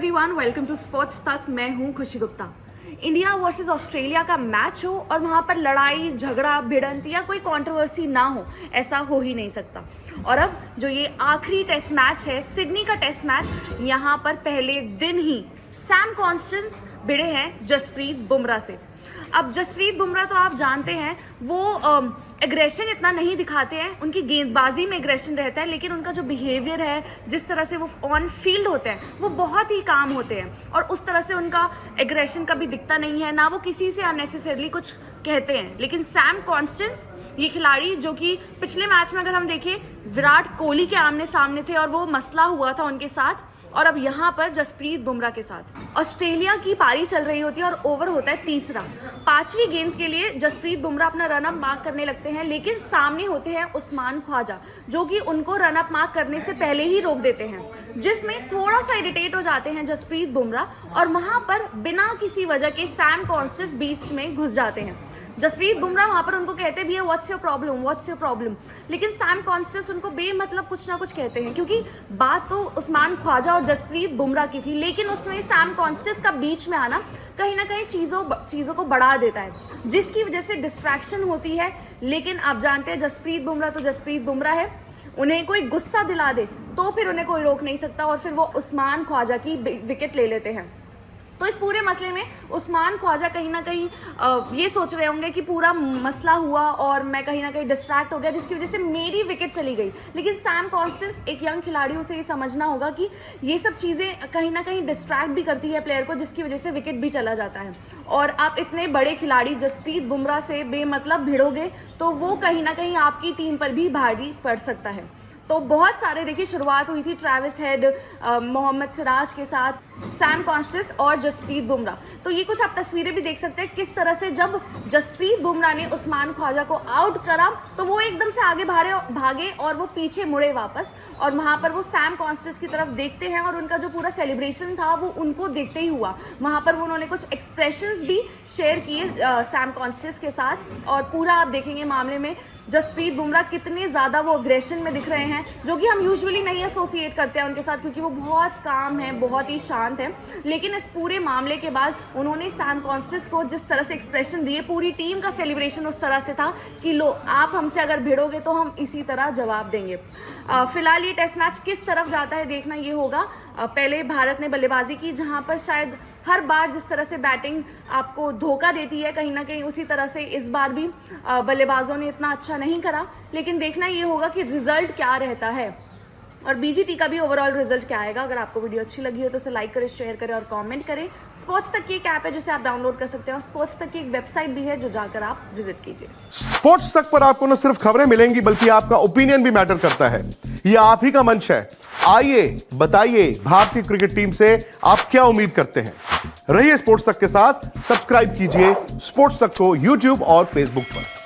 Everyone, welcome to sports तक। मैं हूं खुशी गुप्ता। इंडिया वर्सेस ऑस्ट्रेलिया का मैच हो और वहां पर लड़ाई झगड़ा भिड़ंत या कोई कंट्रोवर्सी ना हो, ऐसा हो ही नहीं सकता। और अब जो ये आखिरी टेस्ट मैच है, सिडनी का टेस्ट मैच, यहाँ पर पहले दिन ही सैम कॉन्स्टेंस भिड़े हैं जसप्रीत बुमराह से। अब जसप्रीत बुमराह तो आप जानते हैं वो एग्रेशन इतना नहीं दिखाते हैं, उनकी गेंदबाजी में एग्रेशन रहता है, लेकिन उनका जो बिहेवियर है, जिस तरह से वो ऑन फील्ड होते हैं, वो बहुत ही काम होते हैं और उस तरह से उनका एग्रेशन कभी दिखता नहीं है, ना वो किसी से अननेसेसरली कुछ कहते हैं। लेकिन सैम कॉन्स्टेंस ये खिलाड़ी जो कि पिछले मैच में अगर हम देखें विराट कोहली के आमने सामने थे और वो मसला हुआ था उनके साथ, और अब यहाँ पर जसप्रीत बुमराह के साथ ऑस्ट्रेलिया की पारी चल रही होती है और ओवर होता है तीसरा। 5वीं गेंद के लिए जसप्रीत बुमराह अपना रनअप मार्क करने लगते हैं, लेकिन सामने होते हैं उस्मान ख्वाजा जो कि उनको रनअप मार्क करने से पहले ही रोक देते हैं, जिसमें थोड़ा सा इरिटेट हो जाते हैं जसप्रीत बुमराह और वहां पर बिना किसी वजह के सैम कॉन्स्टेंस बीच में घुस जाते हैं। जसप्रीत बुमराह वहां पर उनको कहते भी है व्हाट्स योर प्रॉब्लम, लेकिन सैम कॉन्स्टेंस उनको बेमतलब कुछ ना कुछ कहते हैं, क्योंकि बात तो उस्मान ख्वाजा और जसप्रीत बुमराह की थी, लेकिन उसमें सैम कॉन्स्टेंस का बीच में आना कहीं ना कहीं चीज़ों को बढ़ा देता है, जिसकी वजह से डिस्ट्रैक्शन होती है। लेकिन आप जानते हैं जसप्रीत बुमराह तो जसप्रीत बुमराह है, उन्हें कोई गुस्सा दिला दे तो फिर उन्हें कोई रोक नहीं सकता और फिर वो उस्मान ख्वाजा की विकेट ले लेते हैं। तो इस पूरे मसले में उस्मान ख्वाजा कहीं ना कहीं ये सोच रहे होंगे कि पूरा मसला हुआ और मैं कहीं ना कहीं डिस्ट्रैक्ट हो गया, जिसकी वजह से मेरी विकेट चली गई। लेकिन सैम कॉन्स्टेंस एक यंग खिलाड़ी, उसे ये समझना होगा कि ये सब चीज़ें कहीं ना कहीं डिस्ट्रैक्ट भी करती है प्लेयर को, जिसकी वजह से विकेट भी चला जाता है। और आप इतने बड़े खिलाड़ी जसप्रीत बुमराह से बेमतलब भिड़ोगे तो वो कहीं ना कहीं आपकी टीम पर भी भारी पड़ सकता है। तो बहुत सारे, देखिए, शुरुआत हुई थी ट्रेविस हेड, मोहम्मद सिराज के साथ, सैम कॉन्स्टेंस और जसप्रीत बुमराह। तो ये कुछ आप तस्वीरें भी देख सकते हैं किस तरह से जब जसप्रीत बुमराह ने उस्मान ख्वाजा को आउट करा तो वो एकदम से आगे भागे और वो पीछे मुड़े वापस, और वहाँ पर वो सैम कॉन्स्टेंस की तरफ देखते हैं और उनका जो पूरा सेलिब्रेशन था वो उनको देखते ही हुआ। वहाँ पर उन्होंने कुछ एक्सप्रेशंस भी शेयर किए सैम कॉन्स्टेंस के साथ, और पूरा आप देखेंगे मामले में जसप्रीत बुमराह कितने ज़्यादा वो अग्रेशन में दिख रहे हैं, जो कि हम यूजुअली नहीं एसोसिएट करते हैं उनके साथ, क्योंकि वो बहुत काम है, बहुत ही शांत है। लेकिन इस पूरे मामले के बाद उन्होंने सैम कॉन्स्टेंस को जिस तरह से एक्सप्रेशन दिए, पूरी टीम का सेलिब्रेशन उस तरह से था कि लो, आप हमसे अगर भिड़ोगे तो हम इसी तरह जवाब देंगे। फिलहाल ये टेस्ट मैच किस तरफ जाता है देखना ये होगा। पहले भारत ने बल्लेबाजी की, जहां पर शायद हर बार जिस तरह से बैटिंग आपको धोखा देती है, कहीं ना कहीं उसी तरह से इस बार भी बल्लेबाजों ने इतना अच्छा नहीं करा। लेकिन देखना ये होगा कि रिजल्ट क्या रहता है और बीजीटी का भी ओवरऑल रिजल्ट क्या आएगा। अगर आपको वीडियो अच्छी लगी हो तो इसे लाइक करें, शेयर करें और कमेंट करें। स्पोर्ट्स तक की एक ऐप है जिसे आप डाउनलोड कर सकते हैं और स्पोर्ट्स तक की एक वेबसाइट भी है जो जाकर आप विजिट कीजिए। स्पोर्ट्स तक पर आपको न सिर्फ खबरें मिलेंगी बल्कि आपका ओपिनियन भी मैटर करता है। ये आप ही का मंच है। आइए बताइए, भारतीय क्रिकेट टीम से आप क्या उम्मीद करते हैं। रहिए स्पोर्ट्स तक के साथ, सब्सक्राइब कीजिए स्पोर्ट्स तक को यूट्यूब और फेसबुक पर।